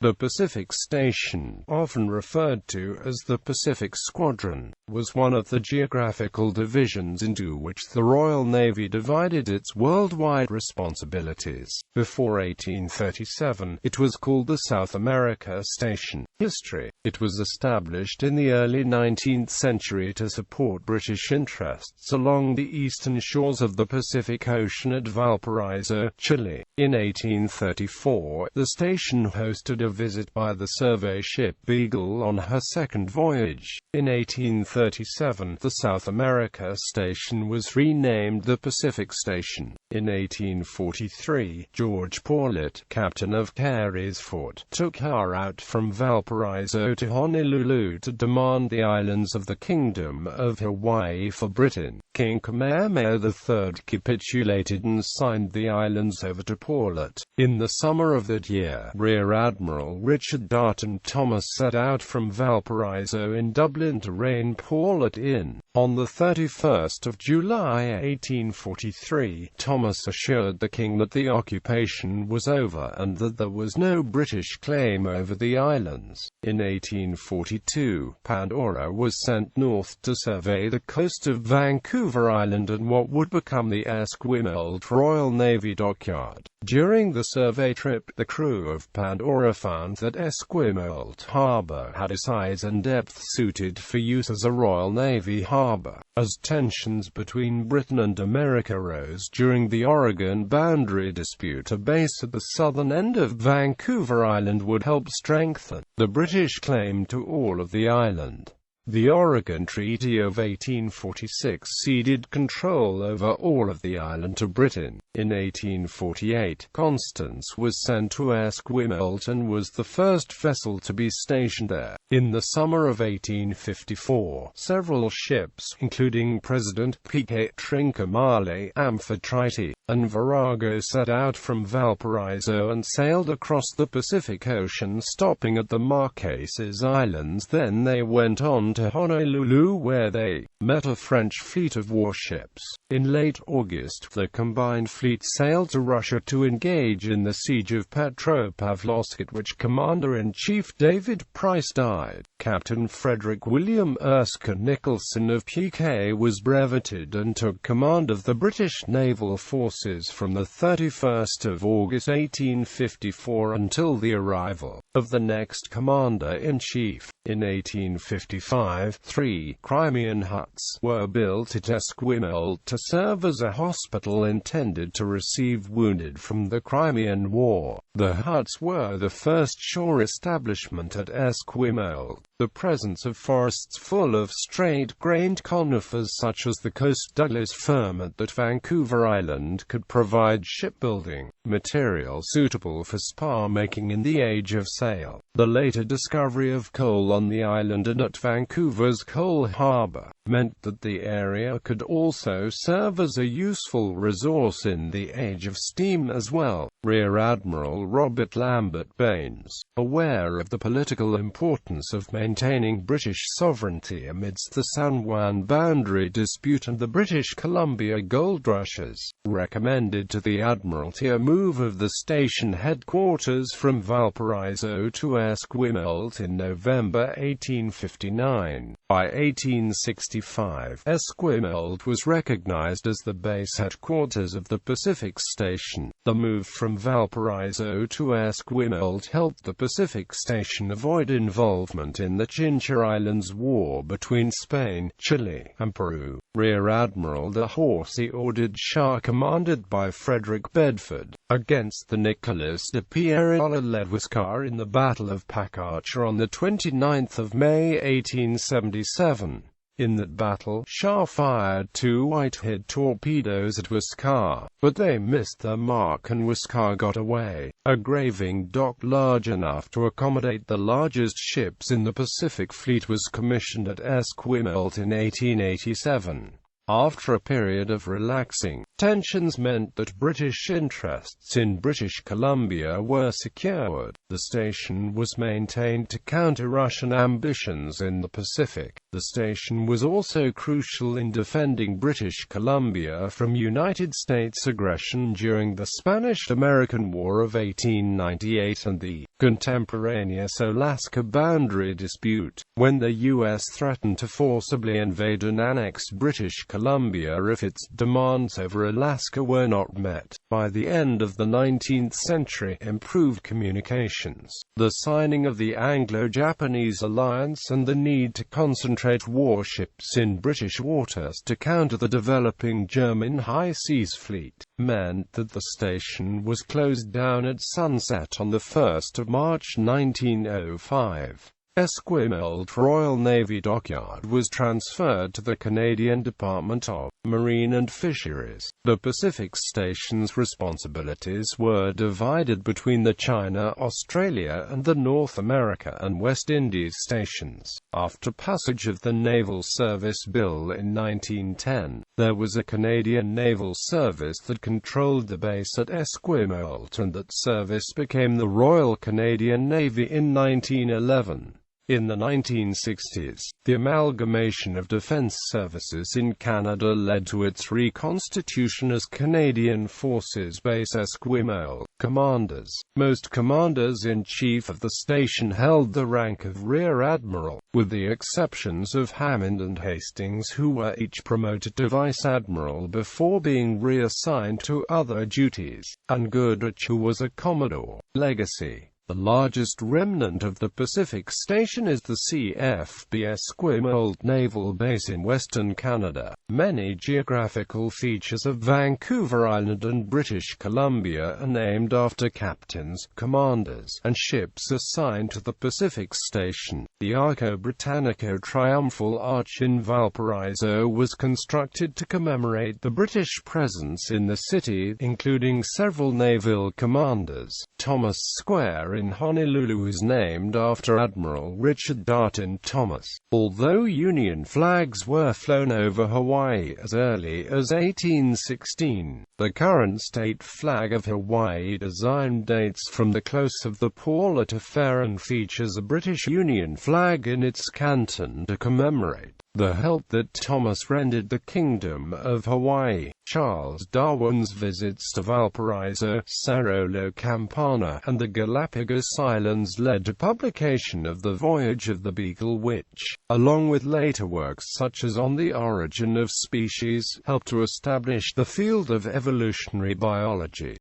The Pacific Station, often referred to as the Pacific Squadron, was one of the geographical divisions into which the Royal Navy divided its worldwide responsibilities. Before 1837, it was called the South America Station. History. It was established in the early 19th century to support British interests along the eastern shores of the Pacific Ocean at Valparaiso, Chile. In 1834, the station hosted a visit by the survey ship Beagle on her second voyage. In 1837, the South America Station was renamed the Pacific Station. In 1843, George Paulet, captain of Carey's Fort, took her out from Valparaiso to Honolulu to demand the islands of the Kingdom of Hawaii for Britain. King Kamehameha III capitulated and signed the islands over to Paulet. In the summer of that year, Rear Admiral Richard Darton Thomas set out from Valparaiso in Dublin to rein Paulet in. On the 31st of July 1843, Thomas assured the king that the occupation was over and that there was no British claim over the islands. In 1842, Pandora was sent north to survey the coast of Vancouver Island and what would become the Esquimalt Royal Navy dockyard. During the survey trip, the crew of Pandora found that Esquimalt Harbor had a size and depth suited for use as a Royal Navy harbor. As tensions between Britain and America rose during the Oregon boundary dispute, a base at the southern end of Vancouver Island would help strengthen the British claim to all of the island. The Oregon Treaty of 1846 ceded control over all of the island to Britain. In 1848, Constance was sent to Esquimalt and was the first vessel to be stationed there. In the summer of 1854, several ships, including President P.K. Trincomalee, Amphitrite, and Virago, set out from Valparaiso and sailed across the Pacific Ocean, stopping at the Marquesas Islands. Then they went on to Honolulu, where they met a French fleet of warships. In late August, the combined fleet sailed to Russia to engage in the siege of Petropavlovsk, at which Commander-in-Chief David Price died. Captain Frederick William Erskine Nicholson of PK was brevetted and took command of the British naval forces from the 31st of August 1854 until the arrival of the next Commander-in-Chief. In 1855, 3 Crimean huts were built at Esquimalt to serve as a hospital intended to receive wounded from the Crimean War. The huts were the first shore establishment at Esquimalt. The presence of forests full of straight-grained conifers such as the Coast Douglas fir at Vancouver Island could provide shipbuilding material suitable for spar making in the Age of Sail. The later discovery of coal on the island and at Vancouver's coal harbour meant that the area could also serve as a useful resource in the Age of Steam as well. Rear Admiral Robert Lambert Baines, aware of the political importance of maintaining British sovereignty amidst the San Juan boundary dispute and the British Columbia gold rushes, recommended to the Admiralty a move of the station headquarters from Valparaiso to Esquimalt in November 1859. By 1865, Esquimalt was recognized as the base headquarters of the Pacific Station. The move from Valparaiso to Esquimalt helped the Pacific Station avoid involvement in the Chincha Islands War between Spain, Chile, and Peru. Rear Admiral de Horsey ordered Shah, commanded by Frederick Bedford, against the Nicolas de Pierre-led Huascar in the Battle of Pacacha on 29 May 1877. In that battle, Shah fired 2 Whitehead torpedoes at Huascar, but they missed their mark and Huascar got away. A graving dock large enough to accommodate the largest ships in the Pacific Fleet was commissioned at Esquimalt in 1887. After a period of relaxing tensions meant that British interests in British Columbia were secured, the station was maintained to counter Russian ambitions in the Pacific. The station was also crucial in defending British Columbia from United States aggression during the Spanish-American War of 1898 and the contemporaneous Alaska boundary dispute, when the U.S. threatened to forcibly invade and annex British Columbia if its demands over Alaska were not met. By the end of the 19th century, improved communications, the signing of the Anglo-Japanese alliance and the need to concentrate warships in British waters to counter the developing German high seas fleet, meant that the station was closed down at sunset on 1 March 1905. Esquimalt Royal Navy Dockyard was transferred to the Canadian Department of Marine and Fisheries. The Pacific Station's responsibilities were divided between the China, Australia, and the North America and West Indies stations. After passage of the Naval Service Bill in 1910, there was a Canadian Naval Service that controlled the base at Esquimalt, and that service became the Royal Canadian Navy in 1911. In the 1960s, the amalgamation of defense services in Canada led to its reconstitution as Canadian Forces Base Esquimalt. Commanders. Most commanders-in-chief of the station held the rank of Rear Admiral, with the exceptions of Hammond and Hastings, who were each promoted to Vice Admiral before being reassigned to other duties, and Goodrich, who was a Commodore. Legacy. The largest remnant of the Pacific Station is the CFB Esquimalt Naval Base in Western Canada. Many geographical features of Vancouver Island and British Columbia are named after captains, commanders, and ships assigned to the Pacific Station. The Arco Britannico Triumphal Arch in Valparaiso was constructed to commemorate the British presence in the city, including several naval commanders. Thomas Square in Honolulu is named after Admiral Richard Darton Thomas. Although Union flags were flown over Hawaii as early as 1816, the current state flag of Hawaii design dates from the close of the Paulette Affair and features a British Union flag in its canton to commemorate the help that Thomas rendered the Kingdom of Hawaii. Charles Darwin's visits to Valparaiso, Cerro La Campana, and the Galapagos Islands led to publication of The Voyage of the Beagle, which, along with later works such as On the Origin of Species, helped to establish the field of evolutionary biology.